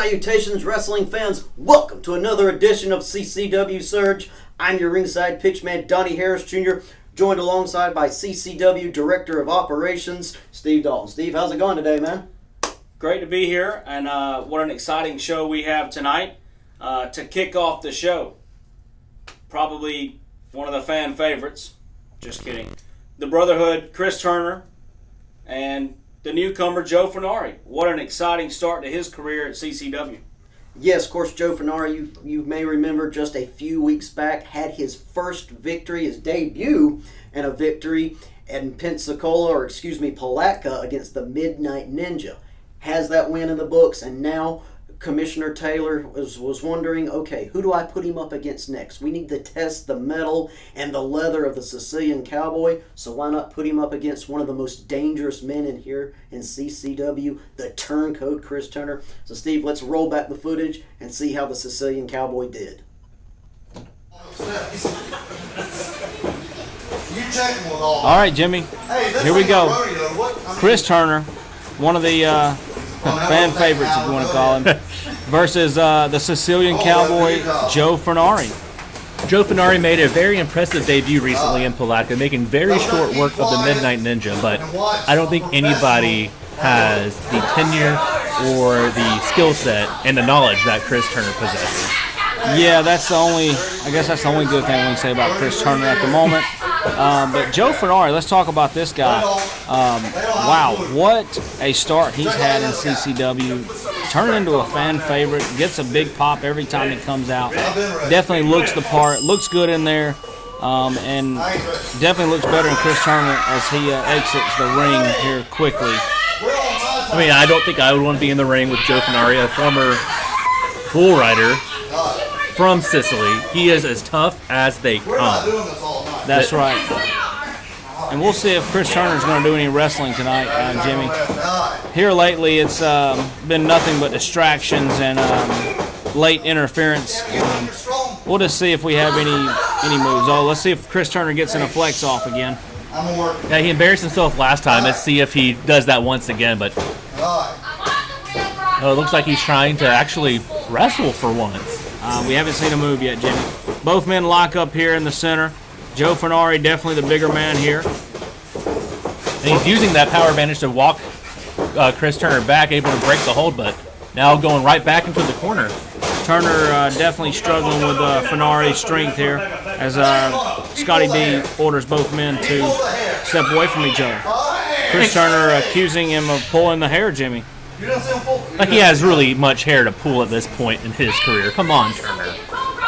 Salutations, wrestling fans. Welcome to another edition of CCW Surge. I'm your ringside pitchman, Donnie Harris Jr., joined alongside by CCW Director of Operations, Steve Dalton. Steve, how's it going today, man? Great to be here, and what an exciting show we have tonight to kick off the show. Probably one of the fan favorites. Just kidding. The Brotherhood, Chris Turner, and the newcomer, Joe Furnari. What an exciting start to his career at CCW. Yes, of course, Joe Furnari, you may remember just a few weeks back, had his first victory, his debut, and a victory in Palatka against the Midnight Ninja. Has that win in the books, and now Commissioner Taylor was wondering, okay, who do I put him up against next? We need to test the metal and the leather of the Sicilian Cowboy, so why not put him up against one of the most dangerous men in here in CCW, the turncoat Chris Turner. So Steve, let's roll back the footage and see how the Sicilian Cowboy did. All right, Jimmy, here we go. Chris Turner, one of the fan favorites, if you want to call him, versus the Sicilian Cowboy, Joe Furnari. Joe Furnari made a very impressive debut recently in Palatka, making very short work of the Midnight Ninja, but I don't think anybody has the tenure or the skill set and the knowledge that Chris Turner possesses. Yeah, I guess that's the only good thing we can say about Chris Turner at the moment. But Joe Furnari, let's talk about this guy. Wow, what a start he's had in CCW. Turning into a fan favorite, gets a big pop every time he comes out. Definitely looks the part, looks good in there, and definitely looks better than Chris Turner as he exits the ring here quickly. I mean, I don't think I would want to be in the ring with Joe Furnari, a former bull rider from Sicily. He is as tough as they come. That's right. And we'll see if Chris Turner's going to do any wrestling tonight, Jimmy. Here lately, it's been nothing but distractions and late interference. We'll just see if we have any moves. Oh, let's see if Chris Turner gets in a flex off again. Yeah, he embarrassed himself last time. Let's see if he does that once again. But it looks like he's trying to actually wrestle for once. We haven't seen a move yet, Jimmy. Both men lock up here in the center. Joe Furnari, definitely the bigger man here. And he's using that power advantage to walk Chris Turner back, able to break the hold, but now going right back into the corner. Turner definitely struggling with Furnari's strength here as Scotty D orders both men to step away from each other. Chris Turner accusing him of pulling the hair, Jimmy. Like he has really much hair to pull at this point in his career. Come on, Turner.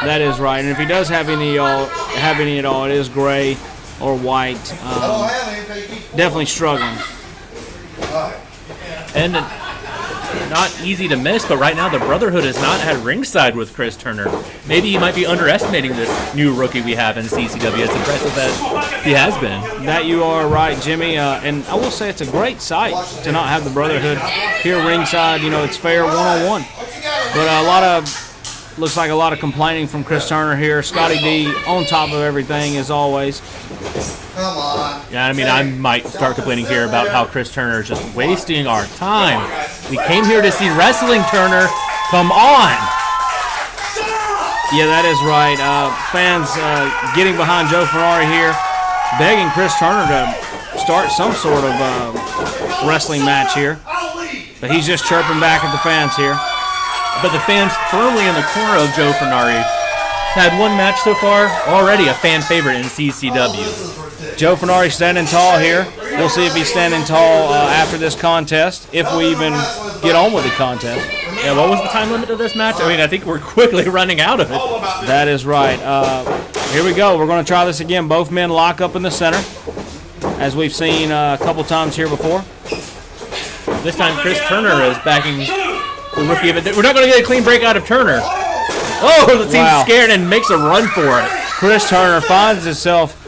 That is right, and if he does have any at all, it is gray or white. Definitely struggling. And not easy to miss, but right now the Brotherhood is not at ringside with Chris Turner. Maybe he might be underestimating this new rookie we have in CCW, as impressive as he has been. That you are right, Jimmy, and I will say it's a great sight to not have the Brotherhood here ringside. You know, it's fair one-on-one. But looks like a lot of complaining from Chris Turner here. Scotty D on top of everything as always. Come on. Yeah, I mean, I might start complaining here about how Chris Turner is just wasting our time. We came here to see wrestling, Turner. Come on. Yeah, that is right. Fans getting behind Joe Furnari here, begging Chris Turner to start some sort of wrestling match here. But he's just chirping back at the fans here. But the fans firmly in the corner of Joe Furnari. Had one match so far, already a fan favorite in CCW. Joe Furnari standing tall here. We'll see if he's standing tall after this contest, if we even get on with the contest. Yeah, what was the time limit of this match? I mean, I think we're quickly running out of it. That is right. Here we go. We're going to try this again. Both men lock up in the center, as we've seen a couple times here before. This time Chris Turner is backing the rookie of it. We're not going to get a clean break out of Turner. Oh, the team's scared and makes a run for it. Chris Turner finds himself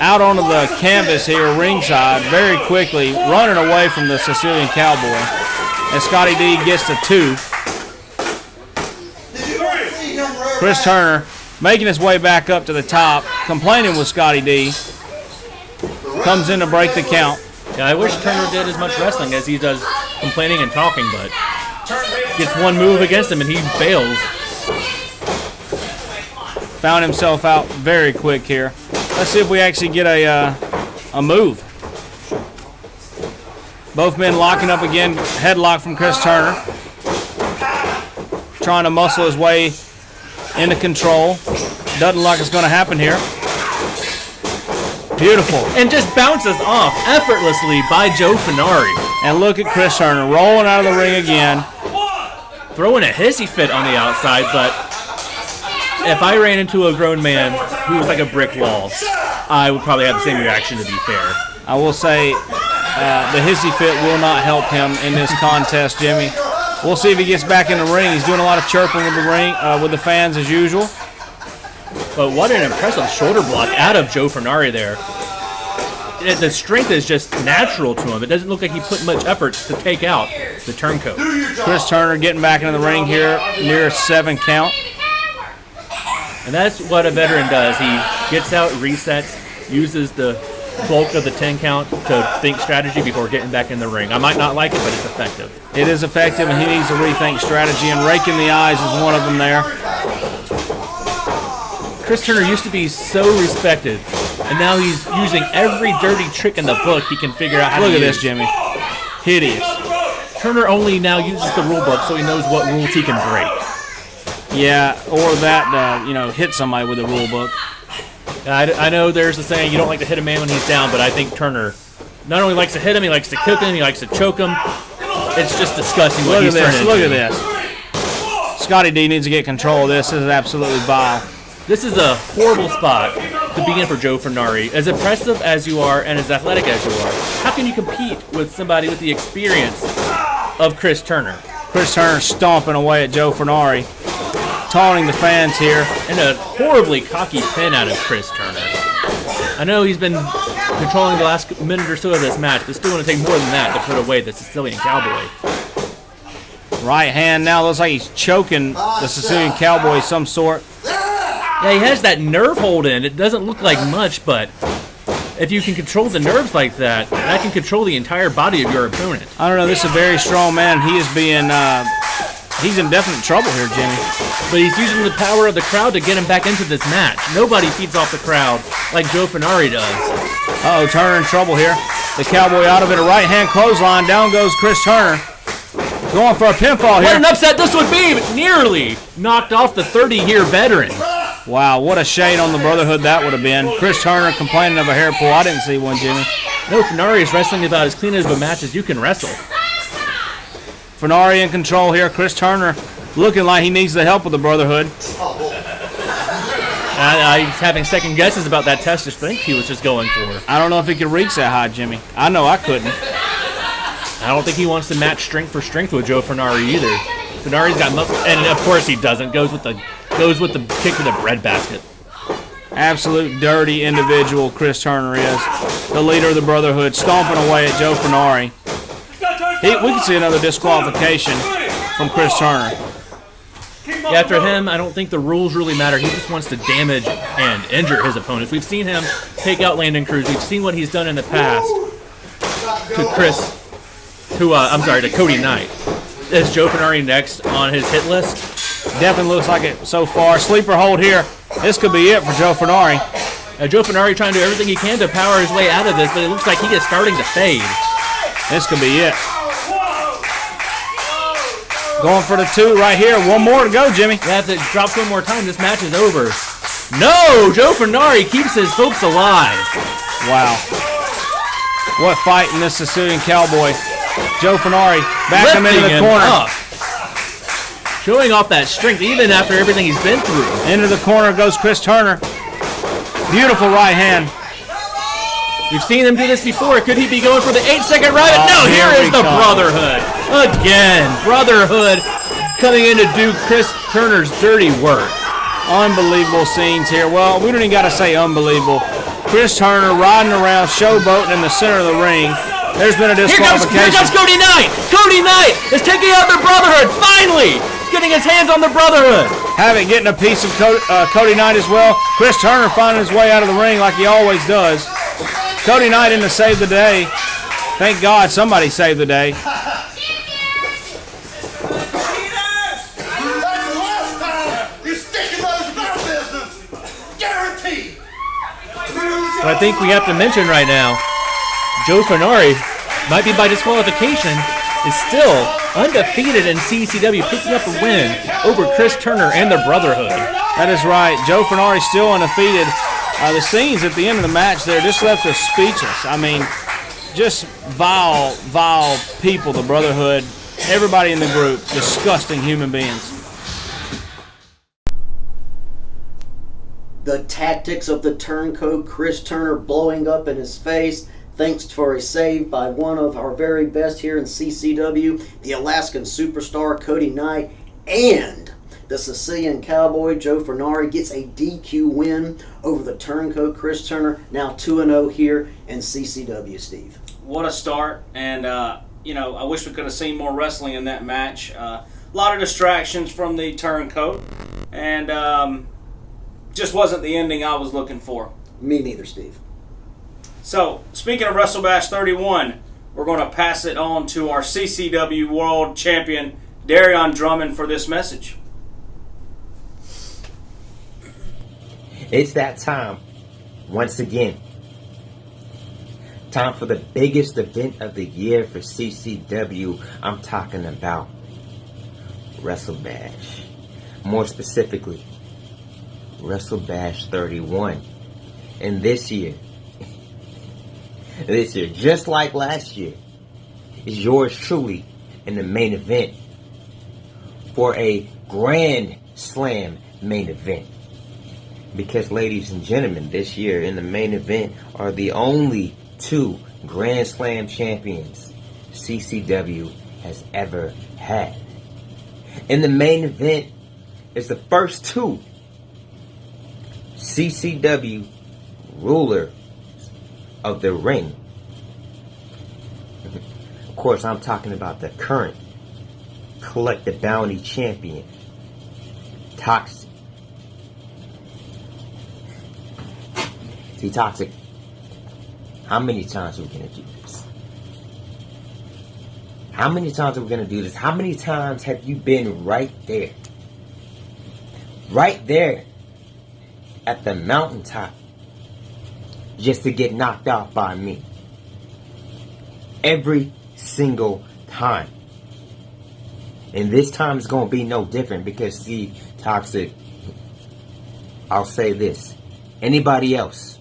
out onto the canvas here ringside very quickly, running away from the Sicilian Cowboy. And Scotty D gets to 2. Chris Turner making his way back up to the top, complaining with Scotty D. Comes in to break the count. Yeah, I wish Turner did as much wrestling as he does complaining and talking, but gets one move against him and he bails. Found himself out very quick here. Let's see if we actually get a move. Both men locking up again. Headlock from Chris Turner. Trying to muscle his way into control. Doesn't look like it's going to happen here. Beautiful. And just bounces off effortlessly by Joe Furnari. And look at Chris Turner rolling out of the ring again. Throwing a hissy fit on the outside, but if I ran into a grown man who was like a brick wall, I would probably have the same reaction, to be fair. I will say the hissy fit will not help him in this contest, Jimmy. We'll see if he gets back in the ring. He's doing a lot of chirping with the ring, with the fans as usual. But what an impressive shoulder block out of Joe Furnari there. The strength is just natural to him. It doesn't look like he put much effort to take out the turncoat. Chris Turner getting back into the ring here, near a 7 count. And that's what a veteran does. He gets out, resets, uses the bulk of the 10 count to think strategy before getting back in the ring. I might not like it, but it's effective. It is effective, and he needs to rethink strategy, and raking the eyes is one of them there. Chris Turner used to be so respected, and now he's using every dirty trick in the book he can figure out how to use. Look at this, Jimmy. Hideous. Turner only now uses the rule book so he knows what rules he can break. Yeah, or that, hit somebody with the rule book. I know there's a saying you don't like to hit a man when he's down, but I think Turner not only likes to hit him, he likes to kick him, he likes to choke him. It's just disgusting what he's turned into. Look at this. Scotty D needs to get control of this. This is absolutely vile. This is a horrible spot to begin for Joe Furnari. As impressive as you are and as athletic as you are, how can you compete with somebody with the experience of Chris Turner? Chris Turner stomping away at Joe Furnari, taunting the fans here. And a horribly cocky pin out of Chris Turner. I know he's been controlling the last minute or so of this match, but it's still going to take more than that to put away the Sicilian Cowboy. Right hand now looks like he's choking the Sicilian Cowboy of some sort. Yeah, he has that nerve hold in. It doesn't look like much, but if you can control the nerves like that, that can control the entire body of your opponent. I don't know. This is a very strong man. He is being, he's in definite trouble here, Jimmy. But he's using the power of the crowd to get him back into this match. Nobody feeds off the crowd like Joe Furnari does. Uh-oh, Turner in trouble here. The Cowboy out of it. A right-hand clothesline. Down goes Chris Turner. Going for a pinfall here. What an upset this would be! Nearly knocked off the 30-year veteran. Wow, what a shade on the Brotherhood that would have been. Chris Turner complaining of a hair pull. I didn't see one, Jimmy. No, Furnari is wrestling about as clean of a match as you can wrestle. Furnari in control here. Chris Turner looking like he needs the help of the Brotherhood. He's having second guesses about that test. I think he was just going for. I don't know if he could reach that high, Jimmy. I know I couldn't. I don't think he wants to match strength for strength with Joe Furnari either. Furnari's got muscle, and of course he doesn't. Goes with the kick to the breadbasket. Absolute dirty individual Chris Turner is. The leader of the Brotherhood, stomping away at Joe Furnari. We can see another disqualification from Chris Turner. Yeah, after him, I don't think the rules really matter. He just wants to damage and injure his opponents. We've seen him take out Landon Cruz. We've seen what he's done in the past to Cody Knight. Is Joe Furnari next on his hit list? Definitely looks like it so far. Sleeper hold here. This could be it for Joe Furnari. Joe Furnari trying to do everything he can to power his way out of this, but it looks like he is starting to fade. This could be it. Going for the 2 right here. One more to go, Jimmy. Yeah, if it drops one more time, this match is over. No! Joe Furnari keeps his hopes alive. Wow. What fight in this Sicilian Cowboy. Joe Furnari back him into the corner. Up. Showing off that strength even after everything he's been through. Into the corner goes Chris Turner. Beautiful right hand. We've seen him do this before. Could he be going for the 8-second rabbit? No, here is the Brotherhood. Again, Brotherhood coming in to do Chris Turner's dirty work. Unbelievable scenes here. Well, we don't even got to say unbelievable. Chris Turner riding around, showboating in the center of the ring. There's been a disqualification. Here comes Cody Knight. Cody Knight is taking out the Brotherhood. Finally, getting his hands on the Brotherhood. Havoc getting a piece of Cody Knight as well. Chris Turner finding his way out of the ring like he always does. Cody Knight in to save the day. Thank God somebody saved the day. But I think we have to mention right now, Joe Furnari, might be by disqualification, is still undefeated in CCW, picking up a win over Chris Turner and the Brotherhood. That is right. Joe Furnari still undefeated. The scenes at the end of the match there just left us speechless. I mean, just vile people, the Brotherhood, everybody in the group, disgusting human beings. The tactics of the turncoat, Chris Turner blowing up in his face, thanks for a save by one of our very best here in CCW, the Alaskan superstar Cody Knight, and the Sicilian Cowboy Joe Furnari gets a DQ win over the turncoat Chris Turner, now 2-0 here in CCW, Steve. What a start, and I wish we could have seen more wrestling in that match. A lot of distractions from the turncoat, and just wasn't the ending I was looking for. Me neither, Steve. So, speaking of WrestleBash 31, we're going to pass it on to our CCW World Champion, Darion Drummond, for this message. It's that time, once again. Time for the biggest event of the year for CCW. I'm talking about WrestleBash. More specifically, WrestleBash 31. And this year, just like last year, is yours truly in the main event for a Grand Slam main event. Because, ladies and gentlemen, this year in the main event are the only two Grand Slam champions CCW has ever had. In the main event is the first two CCW rulers of the ring. Of course, I'm talking about the current Collective Bounty champion, Toxic. See, Toxic, how many times are we going to do this? How many times are we going to do this? How many times have you been right there? Right there at the mountaintop just to get knocked out by me? Every single time. And this time is going to be no different because, see, Toxic, I'll say this. Anybody else,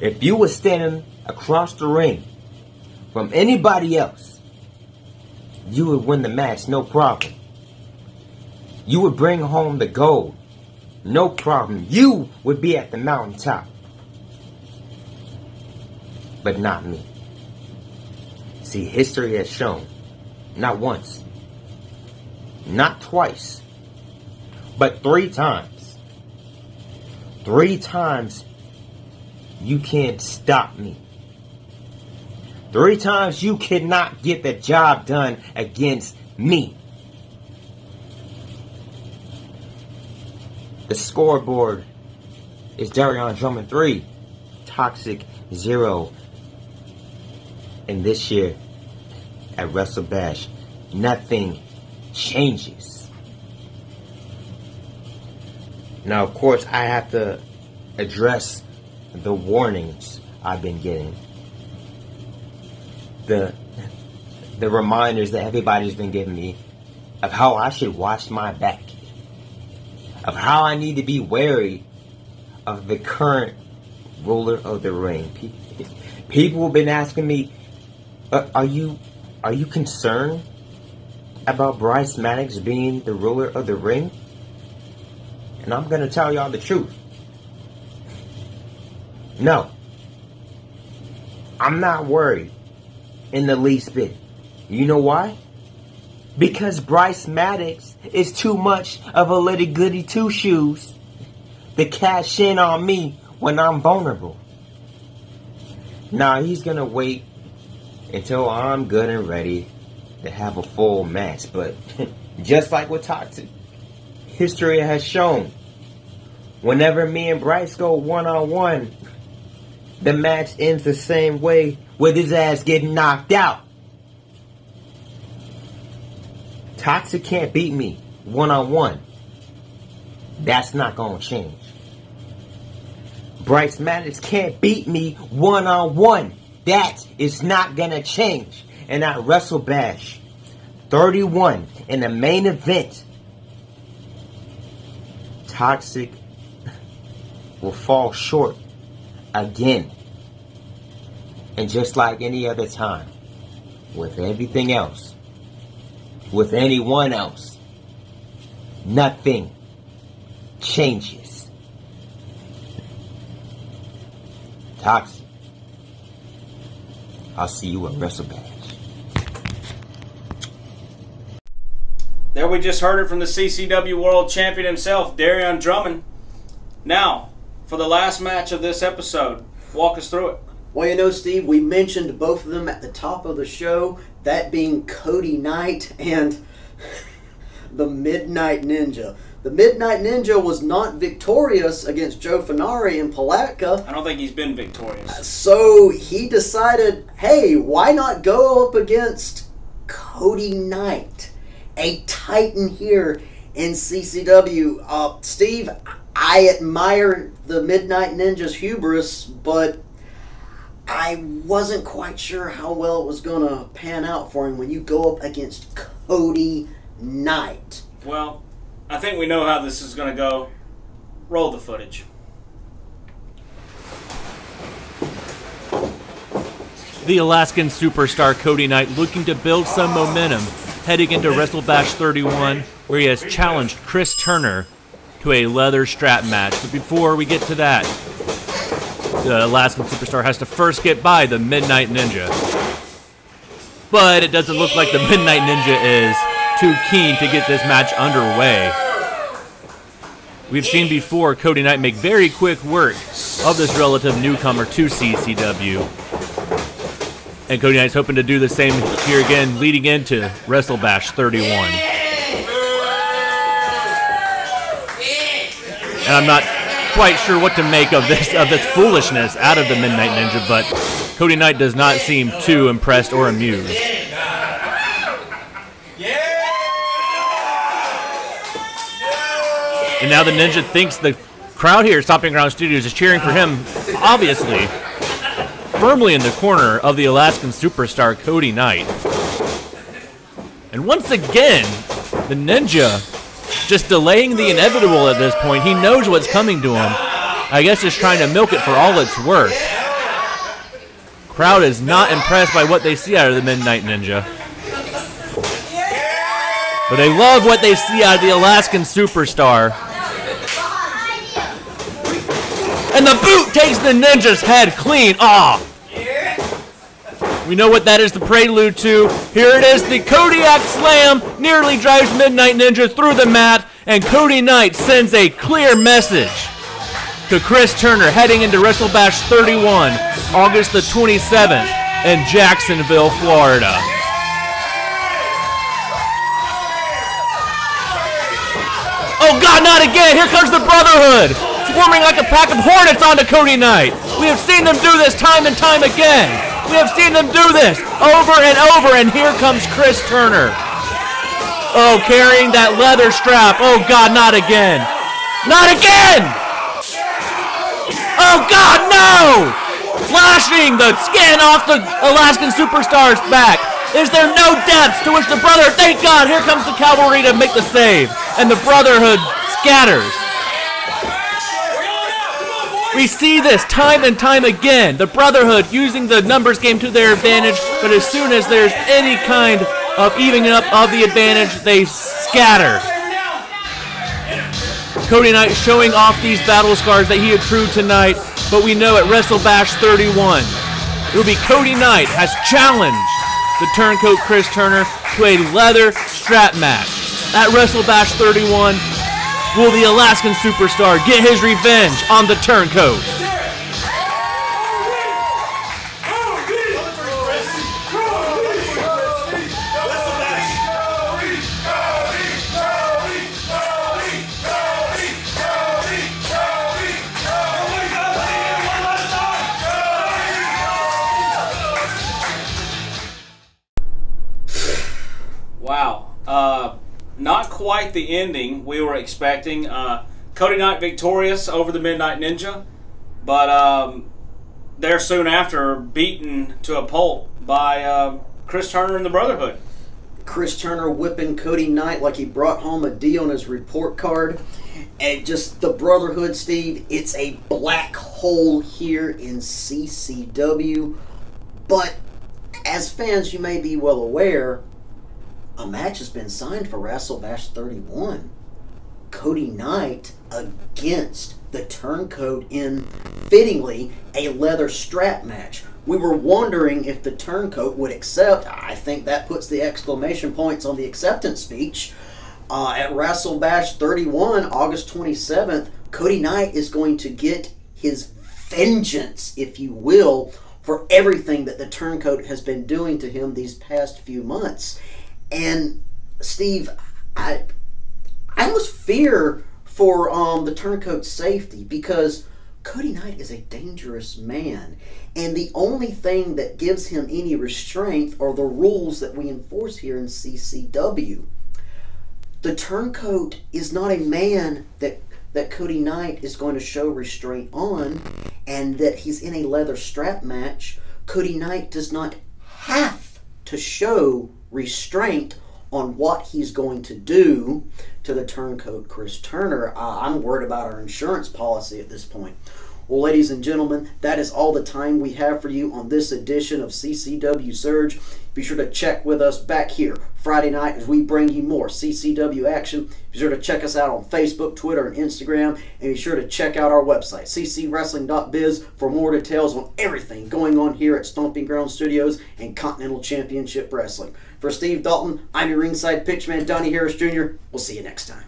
if you were standing across the ring from anybody else, you would win the match, no problem. You would bring home the gold, no problem. You would be at the mountaintop. But not me. See, history has shown, not once, not twice, but 3 times. 3 times you can't stop me. 3 times you cannot get the job done against me. The scoreboard is Darion Drummond 3, Toxic 0. And this year at WrestleBash, nothing changes. Now, of course, I have to address the warnings I've been getting. The reminders that everybody's been giving me of how I should watch my back. Of how I need to be wary of the current ruler of the ring. People have been asking me, are you concerned about Bryce Maddox being the ruler of the ring? And I'm going to tell y'all the truth. No. I'm not worried in the least bit. You know why? Because Bryce Maddox is too much of a little goody two-shoes to cash in on me when I'm vulnerable. Nah, he's going to wait until I'm good and ready to have a full match. But just like with Toxic, history has shown, whenever me and Bryce go one-on-one, the match ends the same way, with his ass getting knocked out. Toxic can't beat me one-on-one. That's not going to change. Bryce Maddox can't beat me one-on-one. That is not gonna change. And at Wrestle Bash 31 in the main event, Toxic will fall short again. And just like any other time, with everything else, with anyone else, nothing changes. Toxic, I'll see you at Wrestle Bash. There we just heard it from the CCW World Champion himself, Darion Drummond. Now, for the last match of this episode, walk us through it. Well, you know, Steve, we mentioned both of them at the top of the show, that being Cody Knight and the Midnight Ninja. The Midnight Ninja was not victorious against Joe Furnari in Palatka. I don't think he's been victorious. So he decided, hey, why not go up against Cody Knight, a titan here in CCW. Steve, I admire the Midnight Ninja's hubris, but I wasn't quite sure how well it was going to pan out for him when you go up against Cody Knight. Well, I think we know how this is going to go. Roll the footage. The Alaskan superstar Cody Knight looking to build some momentum heading into Wrestle Bash 31, where he has challenged Chris Turner to a leather strap match. But before we get to that, the Alaskan superstar has to first get by the Midnight Ninja. But it doesn't look like the Midnight Ninja is too keen to get this match underway. We've seen before Cody Knight make very quick work of this relative newcomer to CCW. And Cody Knight's hoping to do the same here again, leading into Wrestle Bash 31. And I'm not quite sure what to make of this foolishness out of the Midnight Ninja, but Cody Knight does not seem too impressed or amused. And now the Ninja thinks the crowd here at Stomping Ground Studios is cheering for him, obviously, firmly in the corner of the Alaskan superstar Cody Knight. And once again, the Ninja just delaying the inevitable at this point. He knows what's coming to him. I guess just trying to milk it for all it's worth. Crowd is not impressed by what they see out of the Midnight Ninja. But they love what they see out of the Alaskan superstar. And the boot takes the Ninja's head clean off. We know what that is the prelude to. Here it is, the Kodiak Slam nearly drives Midnight Ninja through the mat, and Cody Knight sends a clear message to Chris Turner heading into Wrestle Bash 31, August the 27th in Jacksonville, Florida. Oh God, not again! Here comes the Brotherhood! Swarming like a pack of hornets onto Cody Knight. We have seen them do this time and time again. We have seen them do this over and over, and here comes Chris Turner. Oh, carrying that leather strap. Oh God, not again. Not again! Oh God, no! Flashing the skin off the Alaskan superstar's back. Is there no depth to which the Brotherhood... Thank God, here comes the cavalry to make the save. And the Brotherhood scatters. We see this time and time again. The Brotherhood using the numbers game to their advantage, but as soon as there's any kind of evening up of the advantage, they scatter. Cody Knight showing off these battle scars that he accrued tonight, but we know at Wrestle Bash 31, it will be Cody Knight has challenged the turncoat Chris Turner to a leather strap match. At Wrestle Bash 31, will the Alaskan superstar get his revenge on the turncoat? Wow. Not quite the ending we were expecting. Cody Knight victorious over the Midnight Ninja. but they're soon after beaten to a pulp by Chris Turner and the Brotherhood. Chris Turner whipping Cody Knight like he brought home a D on his report card. And just the Brotherhood, Steve, it's a black hole here in CCW. But as fans, you may be well aware, a match has been signed for WrestleBash 31. Cody Knight against the Turncoat in, fittingly, a leather strap match. We were wondering if the Turncoat would accept. I think that puts the exclamation points on the acceptance speech. At WrestleBash 31, August 27th, Cody Knight is going to get his vengeance, if you will, for everything that the Turncoat has been doing to him these past few months. And, Steve, I almost fear for the Turncoat's safety, because Cody Knight is a dangerous man, and the only thing that gives him any restraint are the rules that we enforce here in CCW. The Turncoat is not a man that Cody Knight is going to show restraint on, and that he's in a leather strap match. Cody Knight does not have to show restraint on what he's going to do to the Turncoat Chris Turner. I'm worried about our insurance policy at this point. Well, ladies and gentlemen, that is all the time we have for you on this edition of CCW Surge. Be sure to check with us back here Friday night as we bring you more CCW action. Be sure to check us out on Facebook, Twitter, and Instagram. And be sure to check out our website, ccwrestling.biz, for more details on everything going on here at Stomping Ground Studios and Continental Championship Wrestling. For Steve Dalton, I'm your ringside pitchman, Donnie Harris Jr. We'll see you next time.